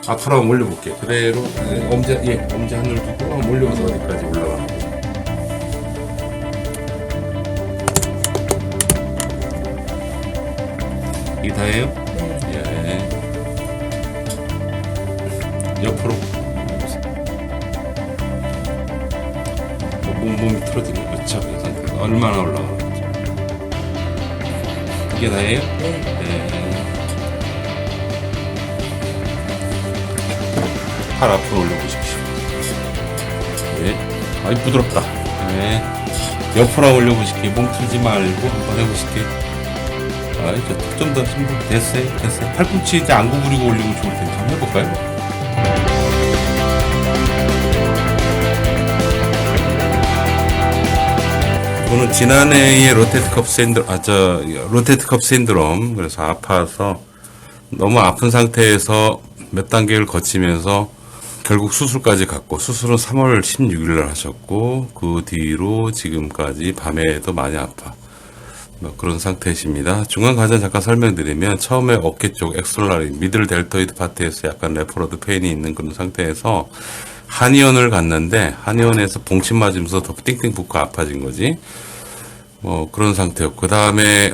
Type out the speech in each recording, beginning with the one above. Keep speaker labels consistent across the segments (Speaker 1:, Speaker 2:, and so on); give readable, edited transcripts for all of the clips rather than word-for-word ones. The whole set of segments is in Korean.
Speaker 1: 앞으로 한번 올려볼게. 그대로 엄지 하늘 두고 한번 올려서 어디까지 올라가는 거. 이게 다예요?
Speaker 2: 네.
Speaker 1: 예. 옆으로. 몸이 틀어지는 거. 그렇죠. 얼마나 올라가는 거죠? 이게 다예요? 네. 팔 앞으로 올려보십시오. 네. 아이, 부드럽다. 네. 옆으로 올려보실게요. 몸 틀지 말고 한번 해보실게요. 좀 더 됐어요. 팔꿈치 이제 안 구부리고 올리면 좋을 텐데 한번 해볼까요? 저는 지난해에 로테트 컵 신드롬, 그래서 아파서 너무 아픈 상태에서 몇 단계를 거치면서 결국 수술까지 갔고, 수술은 3월 16일 날 하셨고, 그 뒤로 지금까지 밤에도 많이 아파. 그런 상태이십니다. 중간 과정 잠깐 설명드리면, 처음에 어깨 쪽 엑솔라리 미들 델토이드 파트에서 약간 레퍼러드 페인이 있는 그런 상태에서 한의원을 갔는데, 한의원에서 봉침 맞으면서 더 띵띵 붓고 아파진 거지. 그런 상태였고, 그 다음에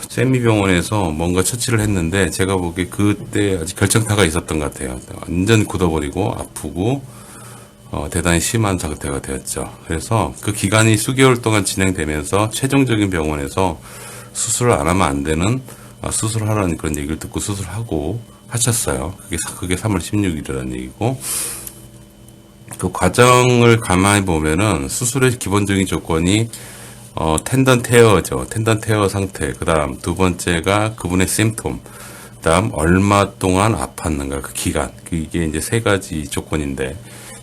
Speaker 1: 세미병원에서 뭔가 처치를 했는데, 제가 보기에 그때 아직 결정타가 있었던 것 같아요. 완전 굳어버리고 아프고 대단히 심한 상태가 되었죠. 그래서 그 기간이 수개월 동안 진행되면서 최종적인 병원에서 수술을 안 하면 안 되는, 수술하라는 그런 얘기를 듣고 수술하고 하셨어요. 그게 3월 16일이라는 얘기고, 그 과정을 가만히 보면은 수술의 기본적인 조건이 텐던 테어죠. 텐던 테어 상태. 그 다음 두 번째가 그분의 심톰. 그 다음 얼마 동안 아팠는가, 그 기간. 이게 이제 세 가지 조건인데,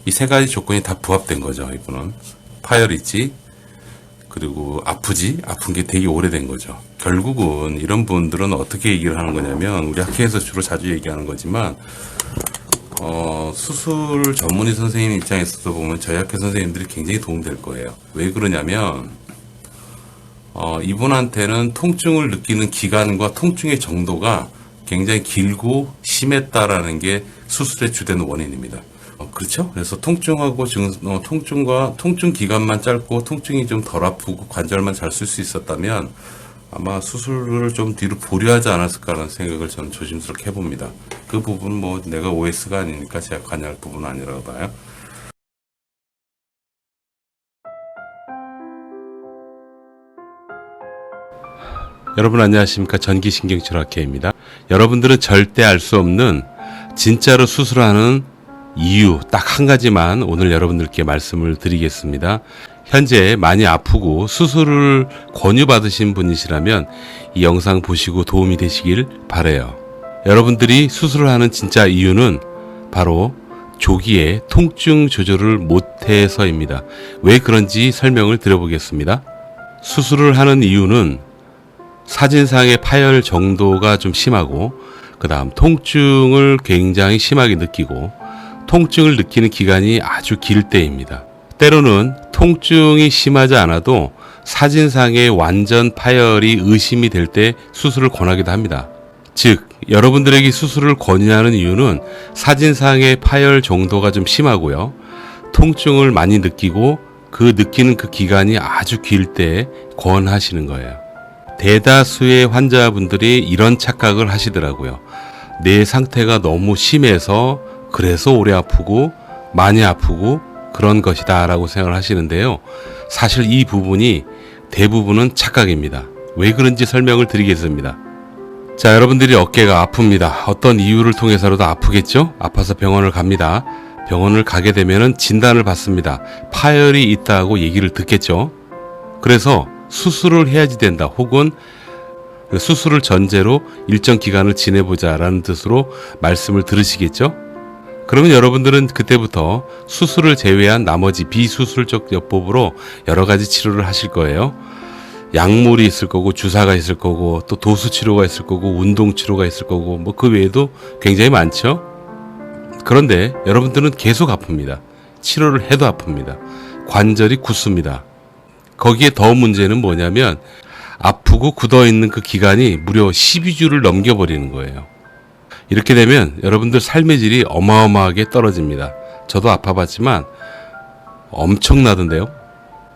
Speaker 1: 이 세 가지 조건이 다 부합된 거죠. 이분은 파열이지, 그리고 아픈 게 되게 오래된 거죠. 결국은 이런 분들은 어떻게 얘기를 하는 거냐면, 우리 학회에서 주로 자주 얘기하는 거지만, 수술 전문의 선생님 입장에서도 보면 저희 학회 선생님들이 굉장히 도움될 거예요. 왜 그러냐면, 이분한테는 통증을 느끼는 기간과 통증의 정도가 굉장히 길고 심했다라는 게 수술의 주된 원인입니다. 그렇죠? 그래서 통증하고 통증과 통증 기간만 짧고 통증이 좀 덜 아프고 관절만 잘 쓸 수 있었다면 아마 수술을 좀 뒤로 보류하지 않았을까라는 생각을 저는 조심스럽게 해봅니다. 그 부분은 내가 OS가 아니니까 제가 관여할 부분은 아니라고 봐요. 여러분 안녕하십니까. 전기신경치료학회입니다. 여러분들은 절대 알 수 없는 진짜로 수술하는 이유 딱 한 가지만 오늘 여러분들께 말씀을 드리겠습니다. 현재 많이 아프고 수술을 권유받으신 분이시라면 이 영상 보시고 도움이 되시길 바라요. 여러분들이 수술을 하는 진짜 이유는 바로 조기에 통증 조절을 못해서입니다. 왜 그런지 설명을 드려보겠습니다. 수술을 하는 이유는 사진상의 파열 정도가 좀 심하고, 그 다음 통증을 굉장히 심하게 느끼고, 통증을 느끼는 기간이 아주 길 때입니다. 때로는 통증이 심하지 않아도 사진상의 완전 파열이 의심이 될 때 수술을 권하기도 합니다. 즉, 여러분들에게 수술을 권유하는 이유는 사진상의 파열 정도가 좀 심하고요, 통증을 많이 느끼고 느끼는 그 기간이 아주 길 때 권하시는 거예요. 대다수의 환자분들이 이런 착각을 하시더라고요. 내 상태가 너무 심해서 그래서 오래 아프고 많이 아프고 그런 것이다 라고 생각을 하시는데요. 사실 이 부분이 대부분은 착각입니다. 왜 그런지 설명을 드리겠습니다. 자, 여러분들이 어깨가 아픕니다. 어떤 이유를 통해서라도 아프겠죠? 아파서 병원을 갑니다. 병원을 가게 되면 진단을 받습니다. 파열이 있다고 얘기를 듣겠죠? 그래서 수술을 해야지 된다, 혹은 수술을 전제로 일정 기간을 지내보자 라는 뜻으로 말씀을 들으시겠죠? 그러면 여러분들은 그때부터 수술을 제외한 나머지 비수술적 요법으로 여러 가지 치료를 하실 거예요. 약물이 있을 거고, 주사가 있을 거고, 또 도수치료가 있을 거고, 운동치료가 있을 거고, 그 외에도 굉장히 많죠? 그런데 여러분들은 계속 아픕니다. 치료를 해도 아픕니다. 관절이 굳습니다. 거기에 더 문제는 뭐냐면, 아프고 굳어있는 그 기간이 무려 12주를 넘겨버리는 거예요. 이렇게 되면 여러분들 삶의 질이 어마어마하게 떨어집니다. 저도 아파봤지만 엄청나던데요.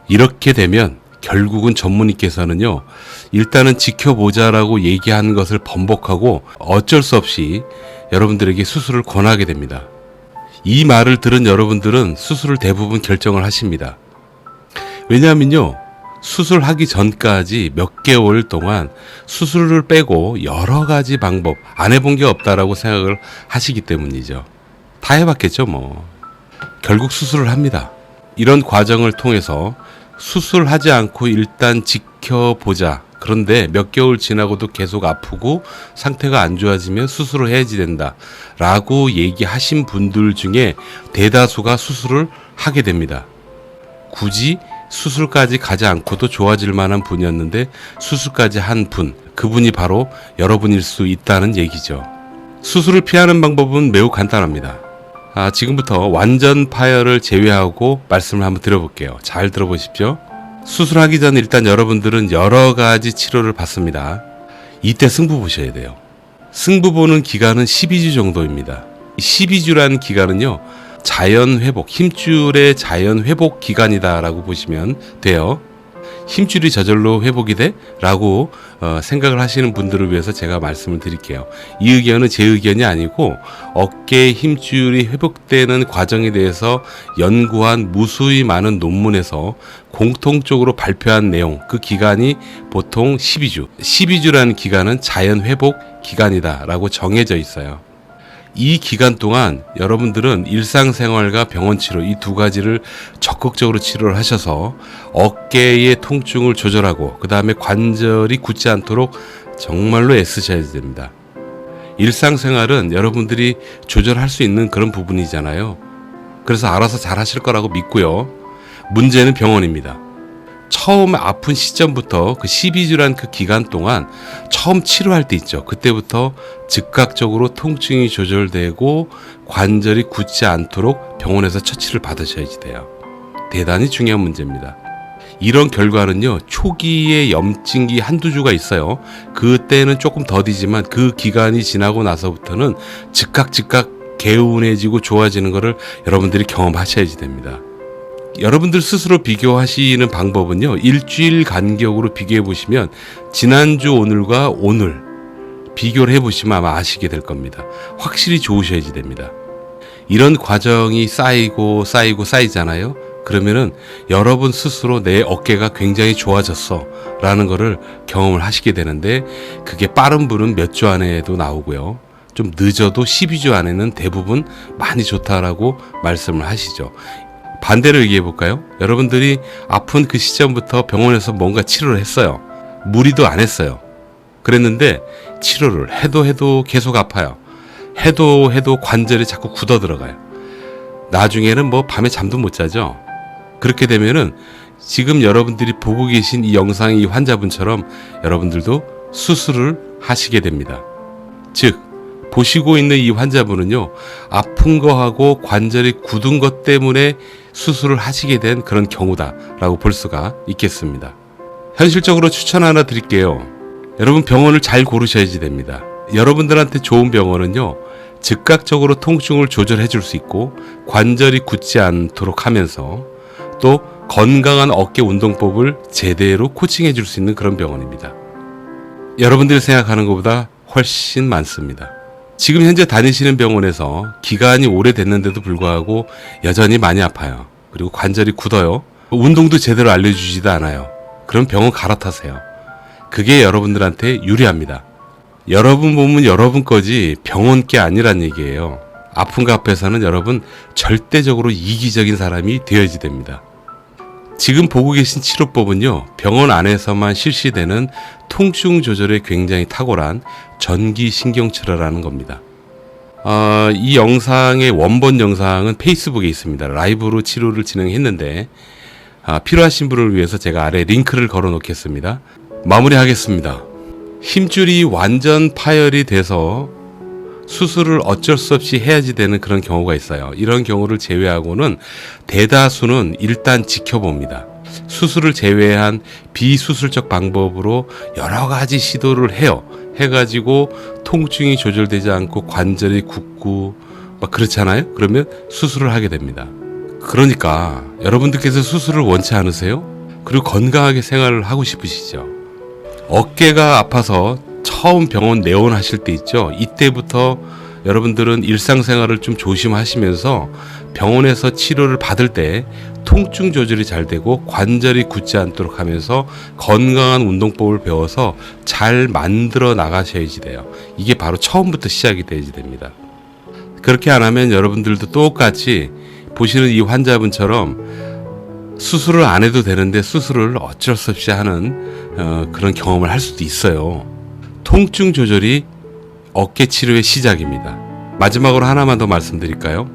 Speaker 1: 이렇게 되면 결국은 전문의께서는요, 일단은 지켜보자라고 얘기한 것을 번복하고 어쩔 수 없이 여러분들에게 수술을 권하게 됩니다. 이 말을 들은 여러분들은 수술을 대부분 결정을 하십니다. 왜냐하면요, 수술하기 전까지 몇 개월 동안 수술을 빼고 여러 가지 방법 안 해본 게 없다라고 생각을 하시기 때문이죠. 다 해봤겠죠 뭐. 결국 수술을 합니다. 이런 과정을 통해서 수술하지 않고 일단 지켜보자. 그런데 몇 개월 지나고도 계속 아프고 상태가 안 좋아지면 수술을 해야지 된다 라고 얘기하신 분들 중에 대다수가 수술을 하게 됩니다. 굳이 수술까지 가지 않고도 좋아질 만한 분이었는데 수술까지 한 분, 그분이 바로 여러분일 수 있다는 얘기죠. 수술을 피하는 방법은 매우 간단합니다. 지금부터 완전 파열을 제외하고 말씀을 한번 드려볼게요. 잘 들어보십시오. 수술하기 전 일단 여러분들은 여러 가지 치료를 받습니다. 이때 승부 보셔야 돼요. 승부 보는 기간은 12주 정도입니다. 12주라는 기간은요, 자연 회복, 힘줄의 자연 회복 기간이다라고 보시면 돼요. 힘줄이 저절로 회복이 돼? 라고 생각을 하시는 분들을 위해서 제가 말씀을 드릴게요. 이 의견은 제 의견이 아니고 어깨 힘줄이 회복되는 과정에 대해서 연구한 무수히 많은 논문에서 공통적으로 발표한 내용, 그 기간이 보통 12주. 12주라는 기간은 자연 회복 기간이다 라고 정해져 있어요. 이 기간 동안 여러분들은 일상생활과 병원 치료, 이 두 가지를 적극적으로 치료를 하셔서 어깨의 통증을 조절하고 그 다음에 관절이 굳지 않도록 정말로 애쓰셔야 됩니다. 일상생활은 여러분들이 조절할 수 있는 그런 부분이잖아요. 그래서 알아서 잘 하실 거라고 믿고요. 문제는 병원입니다. 처음 아픈 시점부터 그 12주란 그 기간 동안 처음 치료할 때 있죠. 그때부터 즉각적으로 통증이 조절되고 관절이 굳지 않도록 병원에서 처치를 받으셔야지 돼요. 대단히 중요한 문제입니다. 이런 결과는요, 초기에 염증기 한두 주가 있어요. 그때는 조금 더디지만 그 기간이 지나고 나서부터는 즉각 개운해지고 좋아지는 것을 여러분들이 경험하셔야지 됩니다. 여러분들 스스로 비교하시는 방법은요, 일주일 간격으로 비교해 보시면 지난주 오늘과 오늘 비교를 해 보시면 아마 아시게 될 겁니다. 확실히 좋으셔야지 됩니다. 이런 과정이 쌓이잖아요. 그러면은 여러분 스스로 내 어깨가 굉장히 좋아졌어 라는 거를 경험을 하시게 되는데, 그게 빠른 분은 몇 주 안에도 나오고요, 좀 늦어도 12주 안에는 대부분 많이 좋다라고 말씀을 하시죠. 반대로 얘기해 볼까요? 여러분들이 아픈 그 시점부터 병원에서 뭔가 치료를 했어요. 무리도 안 했어요. 그랬는데 치료를 해도 계속 아파요. 해도 관절이 자꾸 굳어 들어가요. 나중에는 뭐 밤에 잠도 못 자죠. 그렇게 되면은 지금 여러분들이 보고 계신 이 영상의 이 환자분처럼 여러분들도 수술을 하시게 됩니다. 즉, 보시고 있는 이 환자분은요, 아픈 거하고 관절이 굳은 것 때문에 수술을 하시게 된 그런 경우다라고 볼 수가 있겠습니다. 현실적으로 추천 하나 드릴게요. 여러분, 병원을 잘 고르셔야지 됩니다. 여러분들한테 좋은 병원은요, 즉각적으로 통증을 조절해 줄 수 있고 관절이 굳지 않도록 하면서 또 건강한 어깨 운동법을 제대로 코칭해 줄 수 있는 그런 병원입니다. 여러분들이 생각하는 것보다 훨씬 많습니다. 지금 현재 다니시는 병원에서 기간이 오래됐는데도 불구하고 여전히 많이 아파요. 그리고 관절이 굳어요. 운동도 제대로 알려주지도 않아요. 그럼 병원 갈아타세요. 그게 여러분들한테 유리합니다. 여러분 몸은 여러분 거지 병원 게 아니란 얘기예요. 아픈 거 앞에서는 여러분 절대적으로 이기적인 사람이 되어야지 됩니다. 지금 보고 계신 치료법은요, 병원 안에서만 실시되는 통증 조절에 굉장히 탁월한 전기신경치료라는 겁니다. 이 영상의 원본 영상은 페이스북에 있습니다. 라이브로 치료를 진행했는데 필요하신 분을 위해서 제가 아래 링크를 걸어 놓겠습니다. 마무리하겠습니다. 힘줄이 완전 파열이 돼서 수술을 어쩔 수 없이 해야지 되는 그런 경우가 있어요. 이런 경우를 제외하고는 대다수는 일단 지켜봅니다. 수술을 제외한 비수술적 방법으로 여러 가지 시도를 해요. 해가지고 통증이 조절되지 않고 관절이 굳고 막 그렇잖아요. 그러면 수술을 하게 됩니다. 그러니까 여러분들께서 수술을 원치 않으세요? 그리고 건강하게 생활을 하고 싶으시죠? 어깨가 아파서 처음 병원 내원하실 때 있죠. 이때부터 여러분들은 일상생활을 좀 조심하시면서 병원에서 치료를 받을 때 통증 조절이 잘 되고 관절이 굳지 않도록 하면서 건강한 운동법을 배워서 잘 만들어 나가셔야지 돼요. 이게 바로 처음부터 시작이 돼야지 됩니다. 그렇게 안 하면 여러분들도 똑같이 보시는 이 환자분처럼 수술을 안 해도 되는데 수술을 어쩔 수 없이 하는 그런 경험을 할 수도 있어요. 통증 조절이 어깨 치료의 시작입니다. 마지막으로 하나만 더 말씀드릴까요?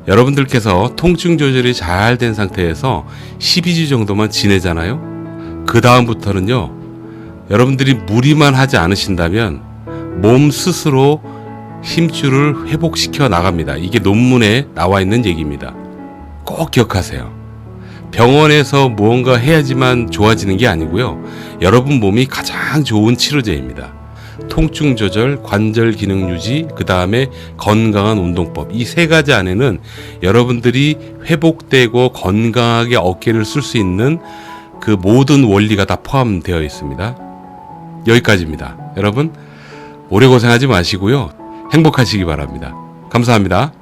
Speaker 1: 여러분들께서 통증 조절이 잘 된 상태에서 12주 정도만 지내잖아요. 그 다음부터는요, 여러분들이 무리만 하지 않으신다면 몸 스스로 힘줄을 회복시켜 나갑니다. 이게 논문에 나와 있는 얘기입니다. 꼭 기억하세요. 병원에서 무언가 해야지만 좋아지는 게 아니고요. 여러분 몸이 가장 좋은 치료제입니다. 통증 조절, 관절 기능 유지, 그 다음에 건강한 운동법. 이 세 가지 안에는 여러분들이 회복되고 건강하게 어깨를 쓸 수 있는 그 모든 원리가 다 포함되어 있습니다. 여기까지입니다. 여러분, 오래 고생하지 마시고요. 행복하시기 바랍니다. 감사합니다.